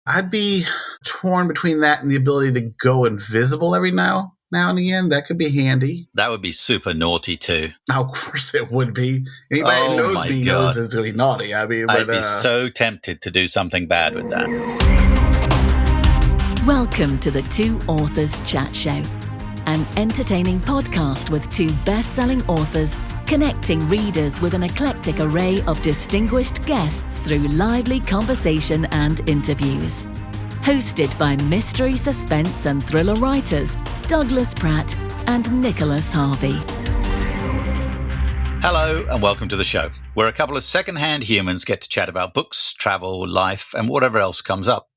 I'd be torn between that and the ability to go invisible every now and again. That could be handy. That would be super naughty too. Oh, of course it would be. Anybody that knows me knows it's going to be naughty. I mean, I'd be so tempted to do something bad with that. Welcome to the Two Authors Chat Show, an entertaining podcast with two best-selling authors connecting readers with an eclectic array of distinguished guests through lively conversation and interviews. Hosted by mystery, suspense and thriller writers Douglas Pratt and Nicholas Harvey. Hello and welcome to the show, where a couple of second-hand humans get to chat about books, travel, life and whatever else comes up.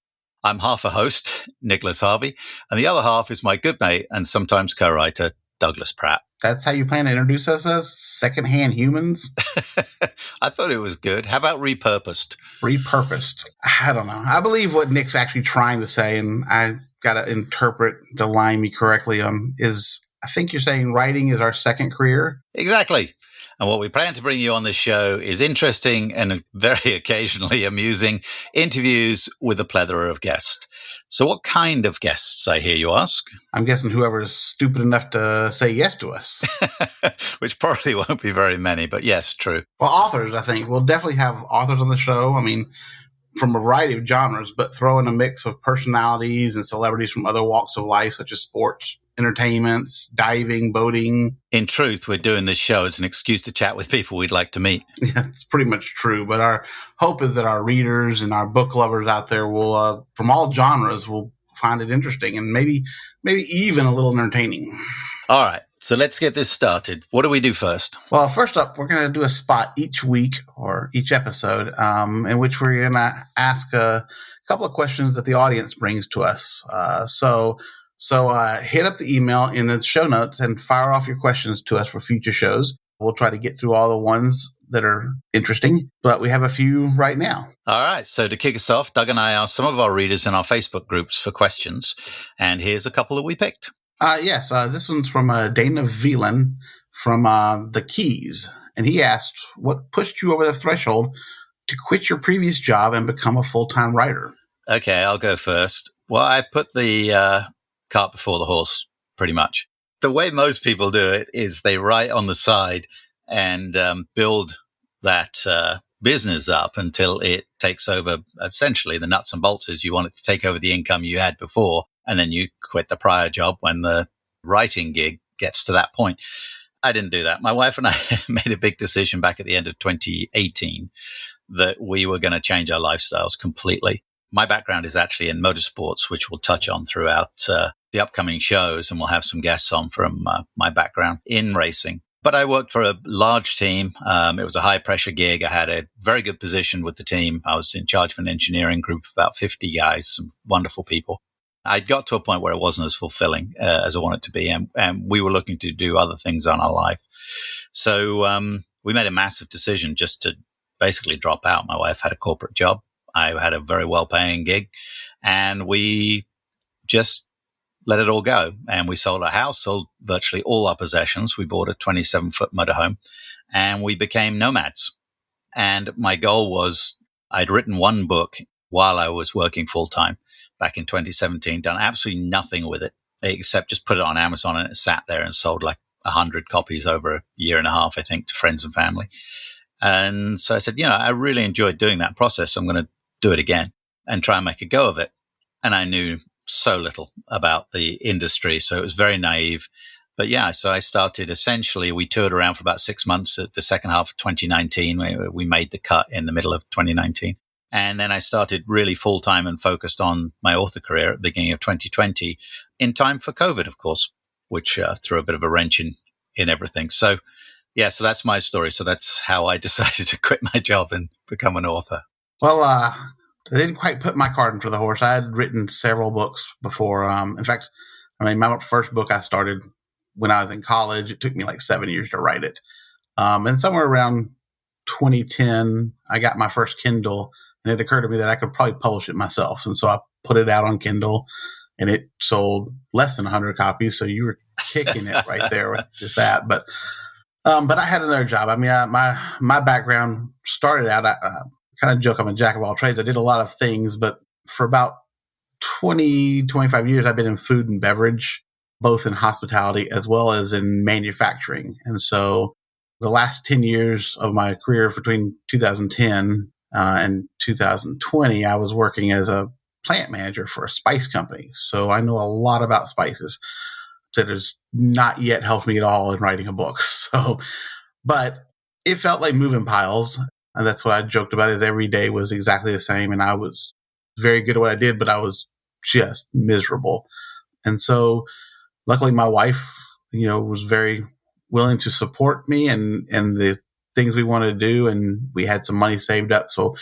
I'm half a host, Nicholas Harvey, and the other half is my good mate and sometimes co-writer, Douglas Pratt. That's how you plan to introduce us as second-hand humans? I thought it was good. How about repurposed? Repurposed. I don't know. I believe what Nick's actually trying to say, and I got to interpret the line me correctly, is I think you're saying writing is our second career? Exactly. And what we plan to bring you on this show is interesting and very occasionally amusing interviews with a plethora of guests. So what kind of guests, I hear you ask? I'm guessing whoever is stupid enough to say yes to us. Which probably won't be very many, but yes, true. Well, authors, I think. We'll definitely have authors on the show. I mean, from a variety of genres, but throw in a mix of personalities and celebrities from other walks of life, such as sports, entertainments, diving, boating. In truth, we're doing this show as an excuse to chat with people we'd like to meet. Yeah, it's pretty much true. But our hope is that our readers and our book lovers out there will, from all genres, will find it interesting and maybe even a little entertaining. All right. So let's get this started. What do we do first? Well, first up, we're going to do a spot each week or each episode in which we're going to ask a couple of questions that the audience brings to us. So hit up the email in the show notes and fire off your questions to us for future shows. We'll try to get through all the ones that are interesting, but we have a few right now. All right. So to kick us off, Doug and I asked some of our readers in our Facebook groups for questions, and here's a couple that we picked. Yes, this one's from Dana Velan from The Keys, and he asked, what pushed you over the threshold to quit your previous job and become a full-time writer? Okay, I'll go first. Well, I put the cart before the horse, pretty much. The way most people do it is they write on the side and build that business up until it takes over essentially the nuts and bolts as you want it to take over the income you had before. And then you quit the prior job when the writing gig gets to that point. I didn't do that. My wife and I made a big decision back at the end of 2018 that we were going to change our lifestyles completely. My background is actually in motorsports, which we'll touch on throughout the upcoming shows, and we'll have some guests on from my background in racing. But I worked for a large team. It was a high-pressure gig. I had a very good position with the team. I was in charge of an engineering group of about 50 guys, some wonderful people. I got to a point where it wasn't as fulfilling as I wanted to be, and we were looking to do other things on our life. So we made a massive decision just to basically drop out. My wife had a corporate job. I had a very well-paying gig, and we just let it all go. And we sold our house, sold virtually all our possessions. We bought a 27-foot motorhome, and we became nomads. And my goal was I'd written one book while I was working full-time back in 2017, done absolutely nothing with it, except just put it on Amazon, and it sat there and sold like 100 copies over a year and a half, I think, to friends and family. And so I said, I really enjoyed doing that process. I'm going to do it again and try and make a go of it. And I knew so little about the industry, so it was very naive. But yeah, so I started essentially, we toured around for about 6 months at the second half of 2019. We made the cut in the middle of 2019. And then I started really full-time and focused on my author career at the beginning of 2020 in time for COVID, of course, which threw a bit of a wrench in everything. So yeah, so that's my story. So that's how I decided to quit my job and become an author. Well, I didn't quite put my cart in for the horse. I had written several books before. In fact, my first book I started when I was in college. It took me like 7 years to write it. And somewhere around 2010, I got my first Kindle. And it occurred to me that I could probably publish it myself. And so I put it out on Kindle, and it sold less than 100 copies. So you were kicking it right there with just that. But I had another job. I mean, my background started out, I kind of joke I'm a jack of all trades. I did a lot of things, but for about 20, 25 years, I've been in food and beverage, both in hospitality as well as in manufacturing. And so the last 10 years of my career between 2010 and 2020, I was working as a plant manager for a spice company. So I know a lot about spices that has not yet helped me at all in writing a book. But it felt like moving piles. And that's what I joked about, is every day was exactly the same. And I was very good at what I did, but I was just miserable. And so luckily my wife, was very willing to support me and the things we wanted to do. And we had some money saved up. So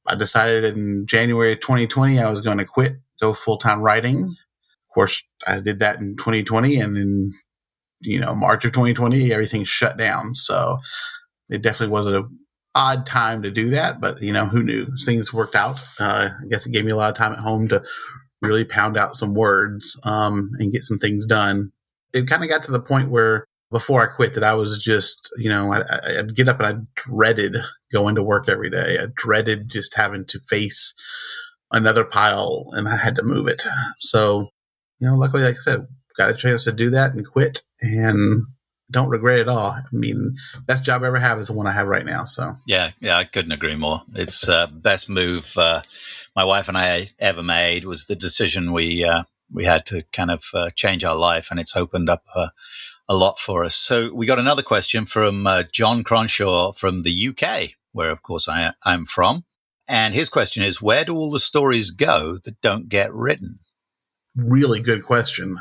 I decided in January of 2020, I was going to quit, go full-time writing. Of course, I did that in 2020. And in, March of 2020, everything shut down. So it definitely was an odd time to do that. But, who knew? Things worked out. I guess it gave me a lot of time at home to really pound out some words and get some things done. It kind of got to the point where before I quit that I was just, I'd get up and I dreaded going to work every day. I dreaded just having to face another pile and I had to move it. So, luckily, like I said, got a chance to do that and quit and don't regret it all. I mean, best job I ever have is the one I have right now. So yeah, I couldn't agree more. It's best move my wife and I ever made. Was the decision we had to kind of change our life, and it's opened up a lot for us. So we got another question from John Cronshaw from the UK, where of course I'm from, and his question is: where do all the stories go that don't get written? Really good question.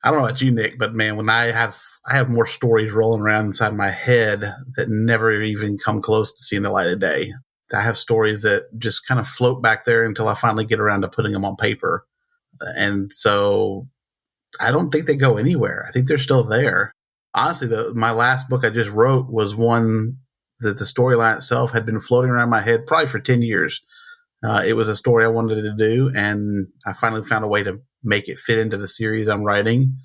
I don't know about you, Nick, but man, when I have more stories rolling around inside my head that never even come close to seeing the light of day. I have stories that just kind of float back there until I finally get around to putting them on paper. And so I don't think they go anywhere. I think they're still there. Honestly, my last book I just wrote was one that the storyline itself had been floating around my head probably for 10 years. It was a story I wanted to do, and I finally found a way to make it fit into the series I'm writing.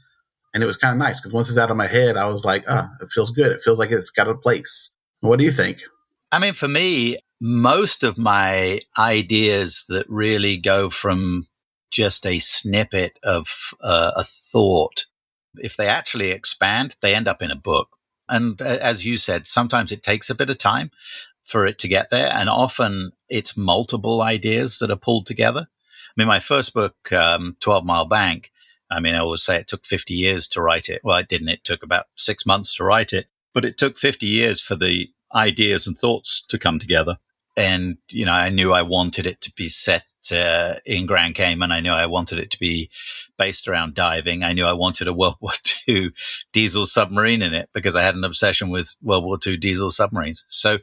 And it was kind of nice because once it's out of my head, I was like, it feels good. It feels like it's got a place. What do you think? I mean, for me, most of my ideas that really go from just a snippet of a thought, if they actually expand, they end up in a book. And as you said, sometimes it takes a bit of time for it to get there. And often it's multiple ideas that are pulled together. I mean, my first book, 12 Mile Bank, I mean, I always say it took 50 years to write it. Well, it didn't. It took about 6 months to write it, but it took 50 years for the ideas and thoughts to come together. And, I knew I wanted it to be set in Grand Cayman. I knew I wanted it to be based around diving. I knew I wanted a World War II diesel submarine in it because I had an obsession with World War II diesel submarines. So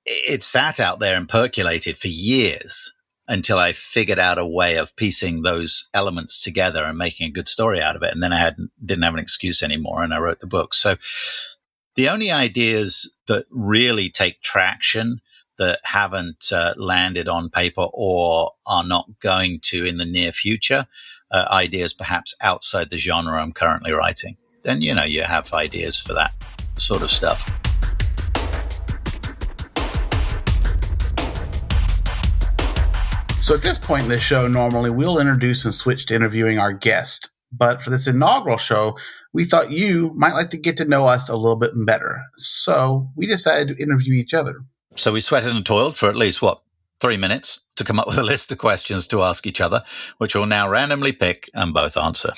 it sat out there and percolated for years until I figured out a way of piecing those elements together and making a good story out of it. And then I didn't have an excuse anymore, and I wrote the book. So the only ideas that really take traction that haven't landed on paper or are not going to in the near future, ideas perhaps outside the genre I'm currently writing, then, you have ideas for that sort of stuff. So at this point in the show, normally we'll introduce and switch to interviewing our guest. But for this inaugural show, we thought you might like to get to know us a little bit better. So we decided to interview each other. So we sweated and toiled for at least, 3 minutes to come up with a list of questions to ask each other, which we'll now randomly pick and both answer.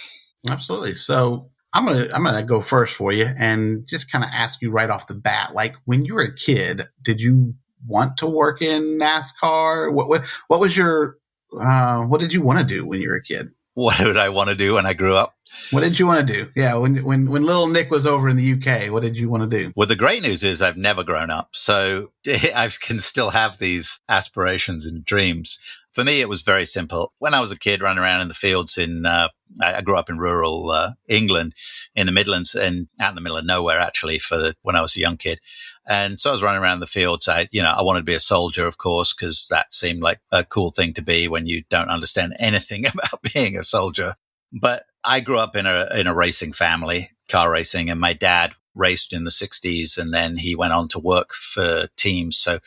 Absolutely. So I'm gonna go first for you and just kind of ask you right off the bat, like when you were a kid, did you want to work in NASCAR? What was your what did you want to do when you were a kid? What did I want to do when I grew up? What did you want to do? Yeah, when little Nick was over in the UK, what did you want to do? Well, the great news is I've never grown up, so I can still have these aspirations and dreams. For me, it was very simple. When I was a kid running around in the fields I grew up in rural England in the Midlands and out in the middle of nowhere, actually, when I was a young kid. And so I was running around the fields. I wanted to be a soldier, of course, because that seemed like a cool thing to be when you don't understand anything about being a soldier. But I grew up in a racing family, car racing, and my dad raced in the 60s, and then he went on to work for teams. So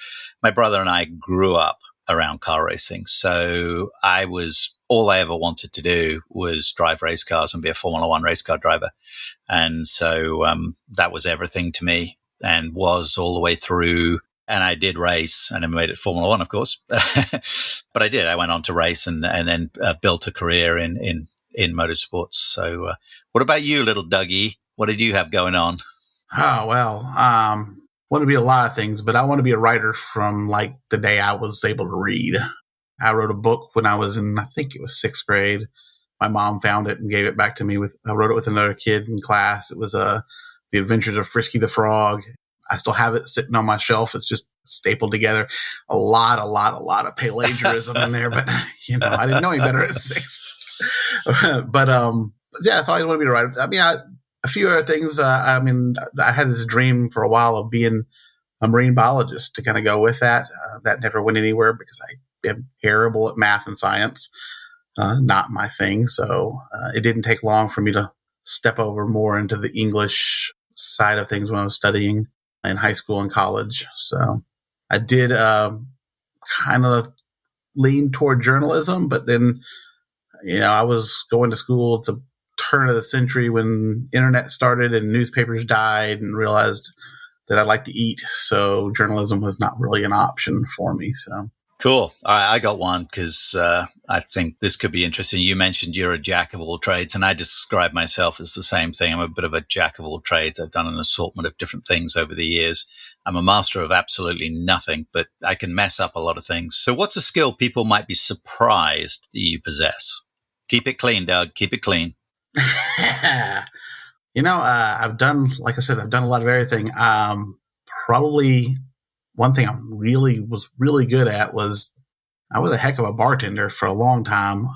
my brother and I grew up around car racing. So all I ever wanted to do was drive race cars and be a Formula One race car driver. And so that was everything to me, and was all the way through. And I did race, and I made it Formula One, of course. But I did. I went on to race and then built a career in motorsports. So what about you, little Dougie? What did you have going on? Oh, well, want to be a lot of things, but I want to be a writer from like the day I was able to read. I wrote a book when I was in, I think it was 6th grade. My mom found it and gave it back to me. I wrote it with another kid in class. It was The Adventures of Frisky the Frog. I still have it sitting on my shelf. It's just stapled together. A lot of plagiarism in there, but I didn't know any better at 6. But yeah, so I always want to be a writer. I mean, a few other things. I had this dream for a while of being a marine biologist to kind of go with that. That never went anywhere because I am terrible at math and science. Not my thing. So it didn't take long for me to step over more into the English side of things when I was studying in high school and college. So I did kind of lean toward journalism, but then, I was going to school at the turn of the century when internet started and newspapers died, and realized that I like to eat. So journalism was not really an option for me. So. Cool. All right, I got one because I think this could be interesting. You mentioned you're a jack of all trades, and I describe myself as the same thing. I'm a bit of a jack of all trades. I've done an assortment of different things over the years. I'm a master of absolutely nothing, but I can mess up a lot of things. So what's a skill people might be surprised that you possess? Keep it clean, Doug. Keep it clean. I've done, like I said, I've done a lot of everything. Probably one thing I was really good at was I was a heck of a bartender for a long time.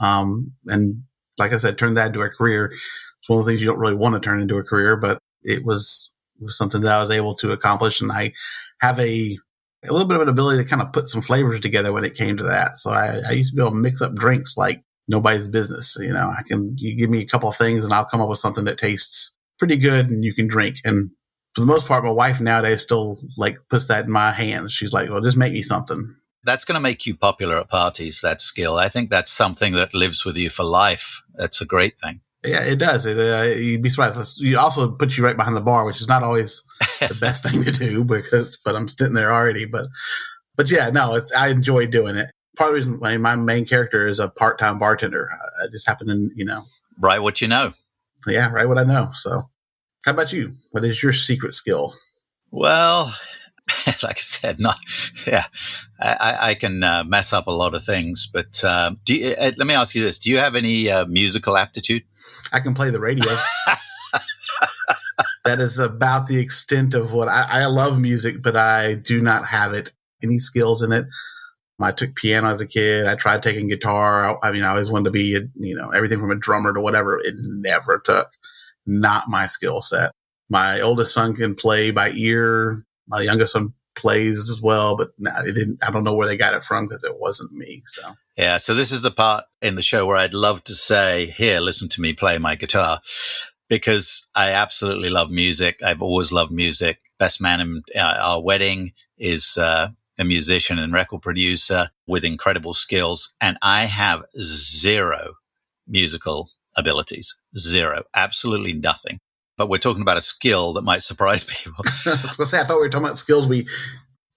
And like I said, turned that into a career. It's one of the things you don't really want to turn into a career, but it was something that I was able to accomplish. And I have a little bit of an ability to kind of put some flavors together when it came to that. So I used to be able to mix up drinks like nobody's business. You give me a couple of things and I'll come up with something that tastes pretty good and you can drink. And for the most part, my wife nowadays still puts that in my hands. She's like, well, just make me something. That's going to make you popular at parties, that skill. I think that's something that lives with you for life. That's a great thing. Yeah, it does. You'd be surprised. You also put you right behind the bar, which is not always the best thing to do but I'm sitting there already. But yeah, no, I enjoy doing it. Part of the reason my main character is a part-time bartender. I just happen to, Write what you know. Yeah, write what I know. So how about you? What is your secret skill? Well, like I said, I can mess up a lot of things. But let me ask you this. Do you have any musical aptitude? I can play the radio. That is about the extent of what I love music, but I do not have any skills in it. I took piano as a kid. I tried taking guitar. I always wanted to be, everything from a drummer to whatever. It never took. Not my skill set. My oldest son can play by ear. My youngest son plays as well, but it didn't. I don't know where they got it from because it wasn't me. So yeah. So this is the part in the show where I'd love to say, "Here, listen to me play my guitar," because I absolutely love music. I've always loved music. Best man in our wedding is a musician and record producer with incredible skills, and I have zero musical abilities. Zero. Absolutely nothing. But we're talking about a skill that might surprise people. I was going to say, I thought we were talking about skills we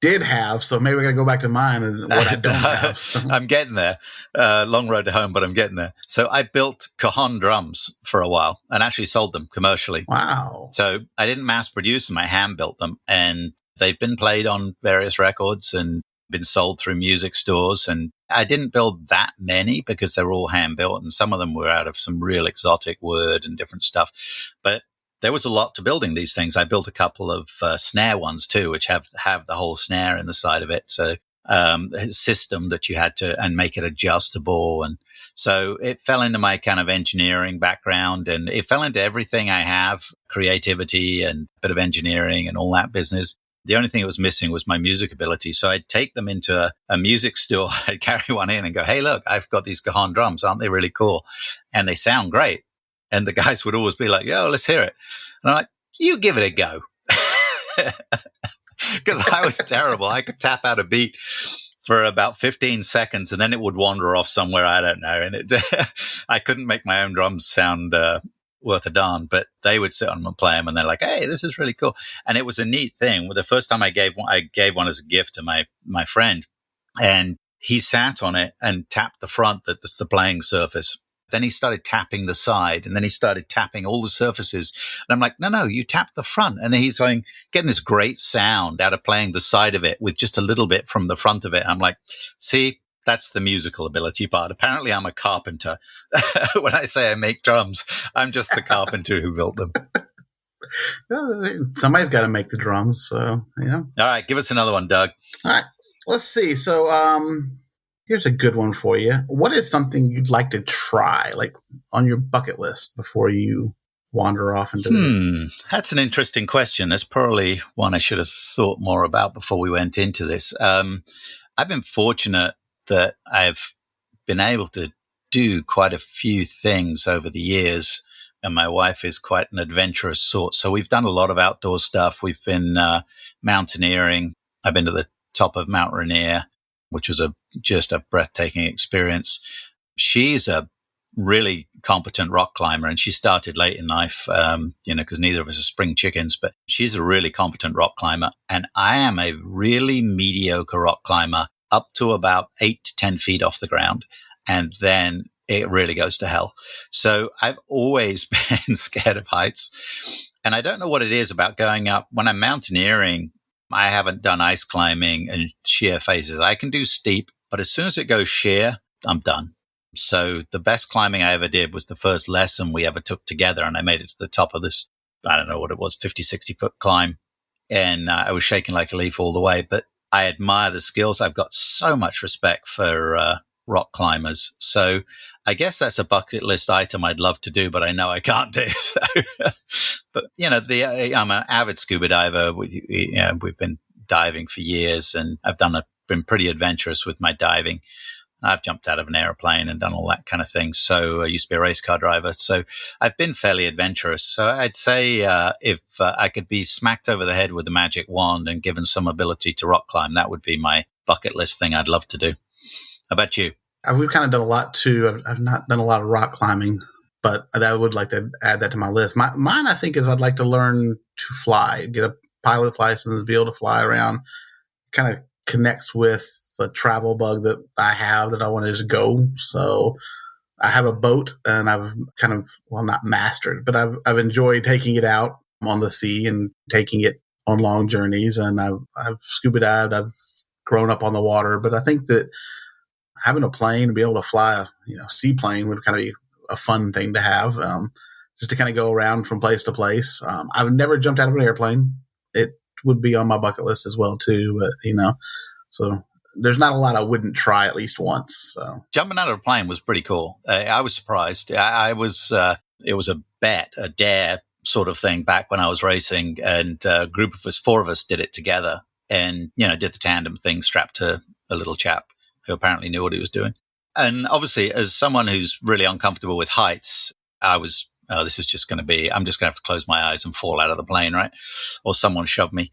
did have, so maybe we got to go back to mine and what I don't have. So. I'm getting there. Long road to home, but I'm getting there. So I built cajon drums for a while and actually sold them commercially. Wow. So I didn't mass produce them. I hand built them, and they've been played on various records and been sold through music stores. And I didn't build that many because they were all hand built, and some of them were out of some real exotic wood and different stuff. But there was a lot to building these things. I built a couple of snare ones too, which have the whole snare in the side of it. So a system that you had to, and make it adjustable. And so it fell into my kind of engineering background, and it fell into everything I have, creativity and a bit of engineering and all that business. The only thing that was missing was my music ability. So I'd take them into a music store. I'd carry one in and go, hey, look, I've got these cajon drums. Aren't they really cool? And they sound great. And the guys would always be like, yo, let's hear it. And I'm like, you give it a go. Because I was terrible. I could tap out a beat for about 15 seconds, and then it would wander off somewhere, I don't know. And I couldn't make my own drums sound worth a darn, but they would sit on them and play them, and they're like, hey, this is really cool. And it was a neat thing. The first time I gave one as a gift to my friend, and he sat on it and tapped the front, that's the playing surface. Then he started tapping the side, and then he started tapping all the surfaces. And I'm like, no, you tap the front. And then he's getting this great sound out of playing the side of it with just a little bit from the front of it. I'm like, see, that's the musical ability part. Apparently, I'm a carpenter. When I say I make drums, I'm just the carpenter who built them. Somebody's got to make the drums, so, All right, give us another one, Doug. All right, let's see. So, here's a good one for you. What is something you'd like to try, like on your bucket list before you wander off into it? That's an interesting question. That's probably one I should have thought more about before we went into this. I've been fortunate that I've been able to do quite a few things over the years. And my wife is quite an adventurous sort. So we've done a lot of outdoor stuff. We've been mountaineering. I've been to the top of Mount Rainier, which was just a breathtaking experience. She's a really competent rock climber, and she started late in life, because neither of us are spring chickens, but she's a really competent rock climber. And I am a really mediocre rock climber up to about 8 to 10 feet off the ground. And then it really goes to hell. So I've always been scared of heights. And I don't know what it is about going up. When I'm mountaineering, I haven't done ice climbing and sheer faces. I can do steep, but as soon as it goes sheer, I'm done. So the best climbing I ever did was the first lesson we ever took together. And I made it to the top of this, I don't know what it was, 50, 60-foot climb. And I was shaking like a leaf all the way. But I admire the skills. I've got so much respect for rock climbers. So I guess that's a bucket list item I'd love to do, but I know I can't do. So, but I'm an avid scuba diver. We've been diving for years, and I've been pretty adventurous with my diving. I've jumped out of an airplane and done all that kind of thing. So I used to be a race car driver. So I've been fairly adventurous. So I'd say if I could be smacked over the head with a magic wand and given some ability to rock climb, that would be my bucket list thing I'd love to do. How about you? We've kind of done a lot too. I've not done a lot of rock climbing, but I would like to add that to my list. Mine, I think, is I'd like to learn to fly, get a pilot's license, be able to fly around. Kind of connects with the travel bug that I have that I want to just go. So I have a boat, and I've kind of, not mastered, but I've enjoyed taking it out on the sea and taking it on long journeys. And I've scuba dived. I've grown up on the water, but I think that having a plane and be able to fly a seaplane would kind of be a fun thing to have, just to kind of go around from place to place. I've never jumped out of an airplane. It would be on my bucket list as well too, but so there's not a lot I wouldn't try at least once. So jumping out of a plane was pretty cool. I was surprised. It was a dare sort of thing back when I was racing, and a group of us, 4 of us, did it together, and did the tandem thing strapped to a little chap who apparently knew what he was doing. And obviously, as someone who's really uncomfortable with heights, I was, this is just going to be, I'm just going to have to close my eyes and fall out of the plane, right? Or someone shove me.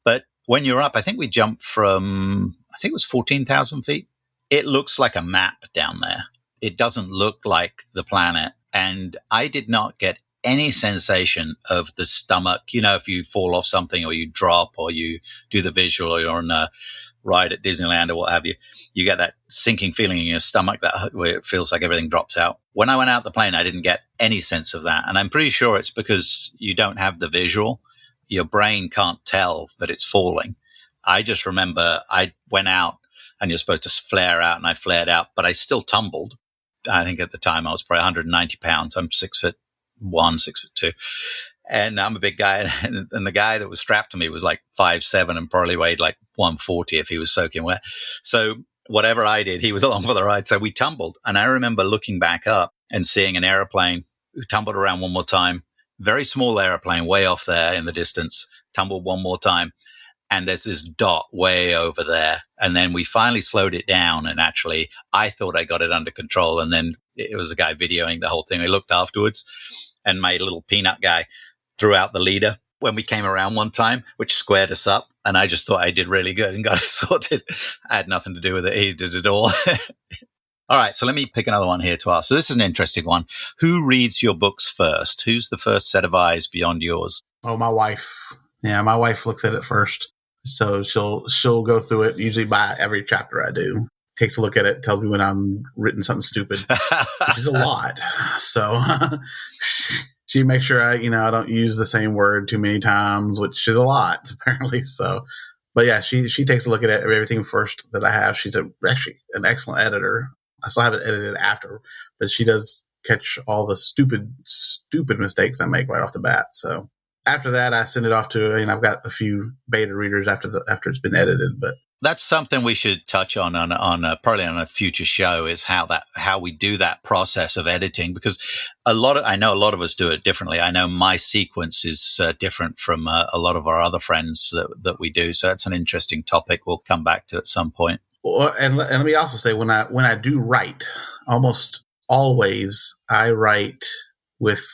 But when you're up, I think we jumped from, I think it was 14,000 feet. It looks like a map down there. It doesn't look like the planet. And I did not get any sensation of the stomach. If you fall off something or you drop or you do the visual or you're on a ride at Disneyland or what have you, you get that sinking feeling in your stomach where it feels like everything drops out. When I went out the plane, I didn't get any sense of that. And I'm pretty sure it's because you don't have the visual. Your brain can't tell that it's falling. I just remember I went out and you're supposed to flare out, and I flared out, but I still tumbled. I think at the time I was probably 190 pounds. I'm 6'1", 6'2". And I'm a big guy. And the guy that was strapped to me was like 5'7" and probably weighed like 140 if he was soaking wet. So whatever I did, he was along for the ride. So we tumbled. And I remember looking back up and seeing an airplane who tumbled around one more time. Very small airplane way off there in the distance, tumbled one more time. And there's this dot way over there. And then we finally slowed it down. And actually, I thought I got it under control. And then it was a guy videoing the whole thing. I looked afterwards, and my little peanut guy threw out the leader when we came around one time, which squared us up. And I just thought I did really good and got it sorted. I had nothing to do with it. He did it all. All right, so let me pick another one here to ask. So this is an interesting one. Who reads your books first? Who's the first set of eyes beyond yours? Oh, my wife. Yeah, my wife looks at it first. So she'll go through it, usually by every chapter I do. Takes a look at it, tells me when I'm written something stupid, which is a lot. So she makes sure I don't use the same word too many times, which is a lot, apparently. So, but yeah, she takes a look at everything first that I have. She's actually an excellent editor. I still haven't edited after, but she does catch all the stupid mistakes I make right off the bat. So after that, I send it off to, I've got a few beta readers after it's been edited, but that's something we should touch on probably on a future show, is how we do that process of editing, because I know a lot of us do it differently. I know my sequence is different from a lot of our other friends that we do. So that's an interesting topic we'll come back to at some point. Well, and let me also say, when I do write, almost always I write with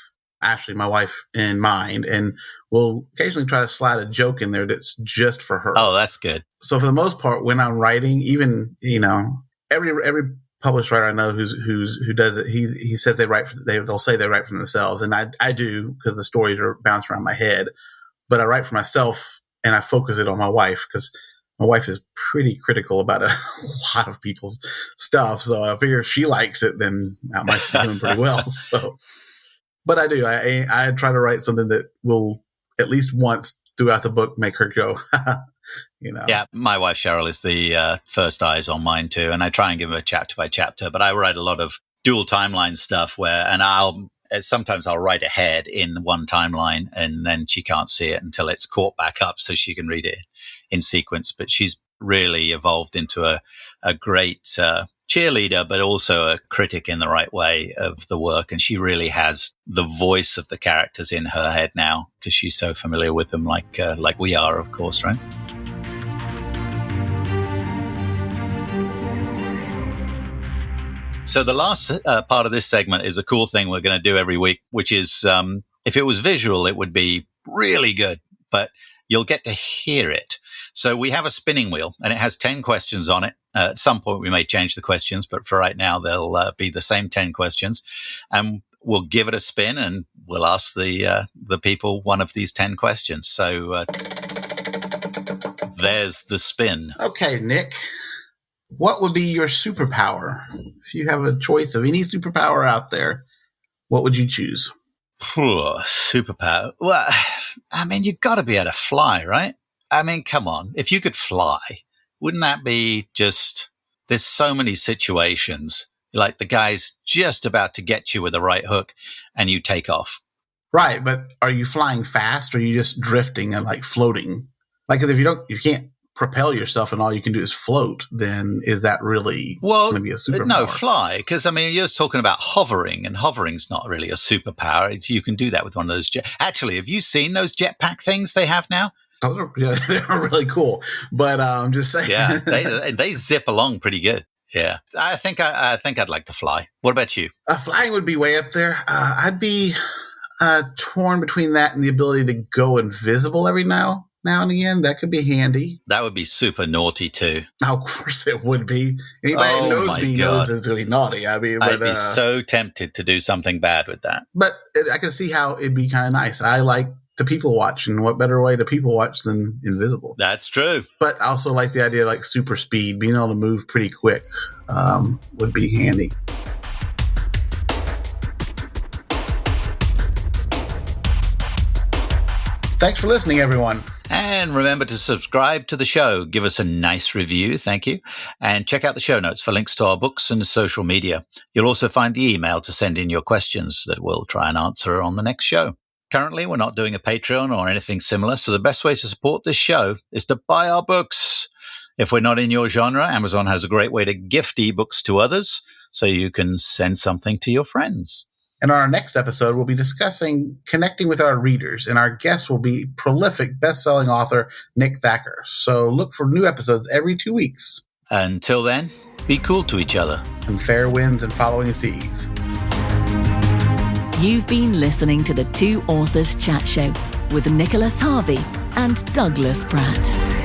Ashley, my wife, in mind, and we'll occasionally try to slide a joke in there that's just for her. Oh, that's good. So for the most part, when I'm writing, even every published writer I know who does it, he says they'll say they write for themselves, and I do, because the stories are bouncing around my head. But I write for myself, and I focus it on my wife, because my wife is pretty critical about a lot of people's stuff. So I figure if she likes it, then I might be doing pretty well. So, but I do. I try to write something that will at least once throughout the book make her go, Yeah, my wife Cheryl is the first eyes on mine too, and I try and give her chapter by chapter. But I write a lot of dual timeline stuff sometimes I'll write ahead in one timeline, and then she can't see it until it's caught back up so she can read it in sequence. But she's really evolved into a great cheerleader, but also a critic in the right way of the work. And she really has the voice of the characters in her head now, because she's so familiar with them, like we are, of course, right? So the last part of this segment is a cool thing we're going to do every week, which is if it was visual, it would be really good, but you'll get to hear it. So we have a spinning wheel, and it has 10 questions on it. At some point, we may change the questions, but for right now, they'll be the same 10 questions. And we'll give it a spin, and we'll ask the people one of these 10 questions. So there's the spin. Okay, Nick. What would be your superpower? If you have a choice of any superpower out there, what would you choose? Superpower. Well, I mean, you've got to be able to fly, right? I mean, come on. If you could fly, wouldn't that be just, there's so many situations, like the guy's just about to get you with the right hook and you take off. Right. But are you flying fast, or are you just drifting and like floating? Like, 'cause if you can't propel yourself and all you can do is float, then is that really going to be a superpower? No, fly, because I mean, you're talking about hovering, and hovering's not really a superpower. You can do that with one of those Actually, have you seen those jetpack things they have now? They're really cool, but I'm just saying. Yeah, they zip along pretty good. Yeah, I think I'd like to fly. What about you? Flying would be way up there. I'd be torn between that and the ability to go invisible every now and again. That could be handy. That would be super naughty too. Of course it would be. Anybody who knows me knows it's really naughty. I mean, I'd be so tempted to do something bad with that. But I can see how it'd be kind of nice. I like to people watch, and what better way to people watch than invisible? That's true. But I also like the idea of like super speed, being able to move pretty quick would be handy. Thanks for listening, everyone. And remember to subscribe to the show. Give us a nice review. Thank you. And check out the show notes for links to our books and social media. You'll also find the email to send in your questions that we'll try and answer on the next show. Currently, we're not doing a Patreon or anything similar, so the best way to support this show is to buy our books. If we're not in your genre, Amazon has a great way to gift ebooks to others, so you can send something to your friends. In our next episode, we'll be discussing connecting with our readers, and our guest will be prolific best-selling author Nick Thacker. So look for new episodes every 2 weeks. Until then, be cool to each other. And fair winds and following seas. You've been listening to the Two Authors Chat Show with Nicholas Harvey and Douglas Pratt.